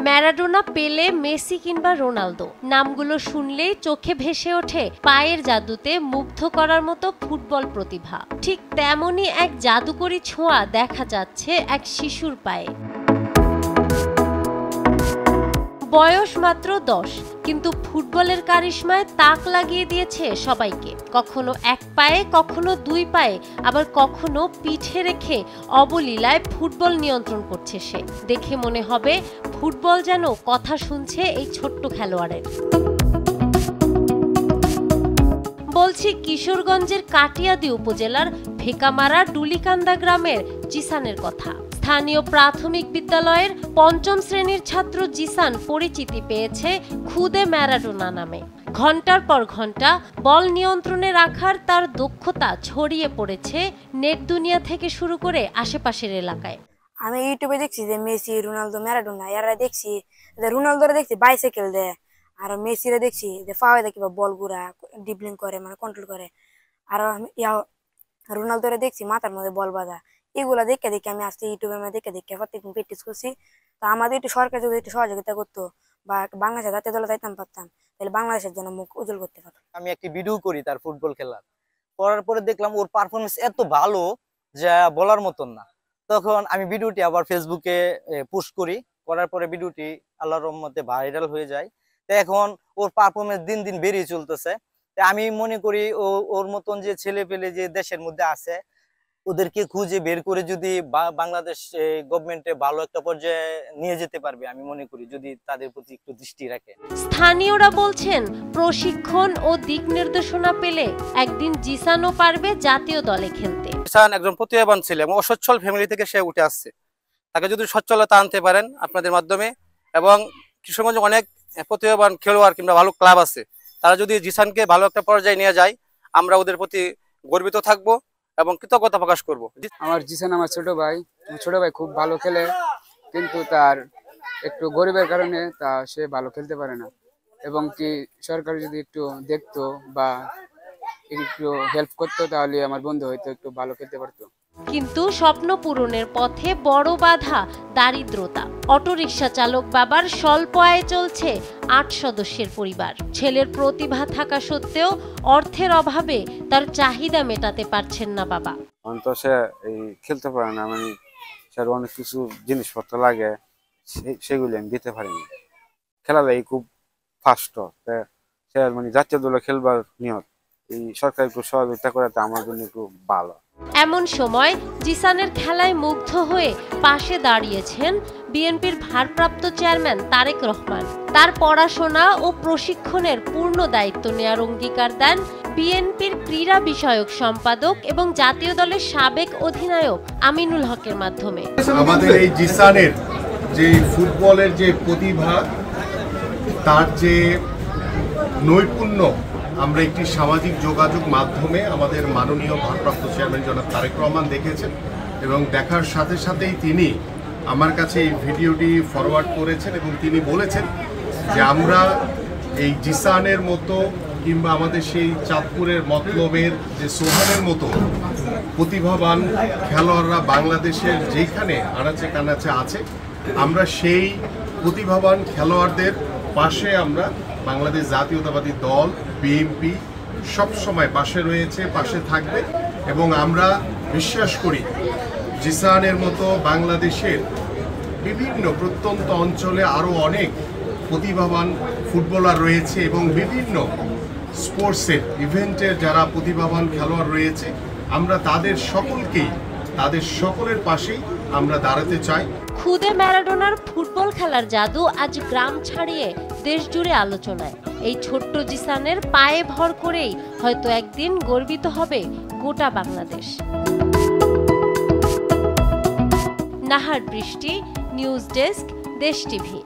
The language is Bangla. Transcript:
ম্যারাডোনা, পেলে, মেসি কিংবা রোনালদো নামগুলো শুনলেই চোখে ভেসে ওঠে পায়ের জাদুতে মুগ্ধ করার মতো ফুটবল প্রতিভা। ঠিক তেমনই এক জাদুকরী ছোঁয়া দেখা যাচ্ছে এক শিশুর পায়ে। বয়স মাত্র 10, কিন্তু ফুটবলের কারিশমায় তাক লাগিয়ে দিয়েছে সবাইকে। কখনো এক পায়ে, কখনো দুই পায়ে, আবার কখনো পিঠে রেখে অবলীলায় ফুটবল নিয়ন্ত্রণ করছে সে। দেখে মনে হবে ফুটবল যেন কথা শুনছে এই ছোট্ট খেলোয়াড়ের। বলছি কিশোরগঞ্জের কাটিয়াদি উপজেলার ভেকামারা ডুলিকান্দা গ্রামের জিসানের কথা। স্থানীয় প্রাথমিক বিদ্যালয়ের ৫ম শ্রেণীর ছাত্র জিসান পরিচিতি পেয়েছে খুদে ম্যারাডোনা নামে। ঘন্টার পর ঘন্টা বল নিয়ন্ত্রণে রাখার তার দক্ষতা ছড়িয়ে পড়েছে নেট দুনিয়া থেকে শুরু করে আশেপাশের এলাকায়। আমি ইউটিউবে দেখছি যে মেসি, রোনালদো, ম্যারাডোনা এরা দেখছি, রোনালদোরা দেখছি বাইসাইকেল দেয়, আর মেসিরা দেখছি যে ফাওয়ে দেখি বল গুড়া ডিবলিং করে, মানে কন্ট্রোল করে, আর রোনালদোরা দেখছি মাথার মধ্যে বল বাঁধা। এগুলা দেখে দেখে আমি আজকে ইউটিউবে দেখে প্রত্যেকদিন প্র্যাকটিস করছি। তো আমাদের একটু সরকার যদি একটু সহযোগিতা করতো বা বাংলাদেশের জাতীয় দলে যাইতাম পারতাম, তাহলে বাংলাদেশের জন্য মুখ উজ্জ্বল করতে পারতাম। আমি একটি ভিডিও করি তার ফুটবল খেলার, করার পরে দেখলাম ওর পারফরমেন্স এত ভালো যা বলার মতন না। তখন আমি ভিডিওটি আবার ফেসবুকে পোস্ট করি, করার পরে ভিডিওটি আল্লাহর রহমতে ভাইরাল হয়ে যায়। তো এখন ওর পারফরমেন্স দিন দিন বেড়ে চলতেছে। আমি মনে করি ওর মতন যে ছেলে পেলে যে দেশের মধ্যে আছে, ওদেরকে খুঁজে বের করে যদি বাংলাদেশ গভর্নমেন্টে ভালো একটা পর্যায়ে নিয়ে যেতে পারবে, আমি মনে করি যদি তাদের প্রতি একটু দৃষ্টি রাখে। স্থানীয়রা বলছেন প্রশিক্ষণ ও দিক নির্দেশনা পেলে একদিন জিসানও পারবে জাতীয় দলে খেলতে। জিসান একজন প্রতিভাবান ছেলে এবং অসচ্ছল ফ্যামিলি থেকে সে উঠে আসছে। তাকে যদি সচ্ছলতা আনতে পারেন আপনাদের মাধ্যমে, এবং কিশোরগঞ্জে অনেক প্রতিভাবান খেলোয়াড় কিংবা ভালো ক্লাব আছে, তারা যদি জিসানকে ভালো একটা পর্যায়ে নিয়ে যায়, আমরা ওদের প্রতি গর্বিত থাকবো এবং কৃতজ্ঞতা প্রকাশ করব। আমার জিসান আমার ছোট ভাই খুব ভালো খেলে, কিন্তু তার একটু গরিবের কারণে সে ভালো খেলতে পারে না, এবং কি সরকার যদি একটু দেখতো বা একটু হেল্প করতো, তাহলে আমার বন্ধু হয়তো একটু ভালো খেলতে পারতো। কিন্তু স্বপ্ন পূরণের পথে বড় বাধা দারিদ্রতা। অটোরিকশা চালক বাবার স্বল্প আয়ে চলছে ৮ সদস্যের পরিবার। ছেলের প্রতিভা থাকা সত্ত্বেও অর্থের অভাবে তার চাহিদা মেটাতে পারছেন না বাবা। অন্তত সে এই খেলতে পারে না, মানে স্যার অনেক কিছু জিনিসপত্র লাগে, সেগুলি আমি দিতে পারিনি। খেলাটাই খুব ফাস্ট, সে মানে জাতীয় দলে খেলবার নিয়ত, এই সরকার একটু সহযোগিতা করে আমার জন্য একটু ভালো। এমন সময় জিসানের খেলায় মুগ্ধ হয়ে পাশে দাঁড়িয়েছেন বিএনপির ভারপ্রাপ্ত চেয়ারম্যান তারেক রহমান। তার পড়াশোনা ও প্রশিক্ষণের পূর্ণ দায়িত্ব নেওয়ার অঙ্গীকার দেন বিএনপির ক্রীড়া বিষয়ক সম্পাদক এবং জাতীয় দলের সাবেক অধিনায়ক আমিনুল হকের মাধ্যমে। আমাদের এই জিসানের যে ফুটবলের যে প্রতিভা, তার যে নৈপুণ্য, আমরা একটি সামাজিক যোগাযোগ মাধ্যমে আমাদের মাননীয় ভারপ্রাপ্ত চেয়ারম্যান জনাব তারেক রহমান দেখেছেন, এবং দেখার সাথে সাথেই তিনি আমার কাছে এই ভিডিওটি ফরওয়ার্ড করেছেন এবং তিনি বলেছেন যে আমরা এই জিসানের মতো কিংবা আমাদের সেই চাঁদপুরের মতলবের যে সোহানের মতো প্রতিভাবান খেলোয়াড়রা বাংলাদেশের যেখানে আনাচে কানাচে আছে, আমরা সেই প্রতিভাবান খেলোয়াড়দের পাশে আমরা বাংলাদেশ জাতীয়তাবাদী দল বিএনপি সবসময় পাশে রয়েছে, পাশে থাকবে, এবং আমরা বিশ্বাস করি জিসানের মতো বাংলাদেশের বিভিন্ন প্রত্যন্ত অঞ্চলে আরও অনেক প্রতিভাবান ফুটবলার রয়েছে, এবং বিভিন্ন স্পোর্টসের ইভেন্টের যারা প্রতিভাবান খেলোয়াড় রয়েছে, আমরা তাদের সকলের পাশেই আমরা দাঁড়াতে চাই। খুদে ম্যারাডোনার ফুটবল খেলার জাদু আজ গ্রাম ছাড়িয়ে দেশ জুড়ে আলোচনায়। এই ছোট্ট জিসানের পায়ে ভর করেই হয়তো একদিন গর্বিত হবে গোটা বাংলাদেশ। নাহার বৃষ্টি, নিউজ ডেস্ক, দেশ টিভি।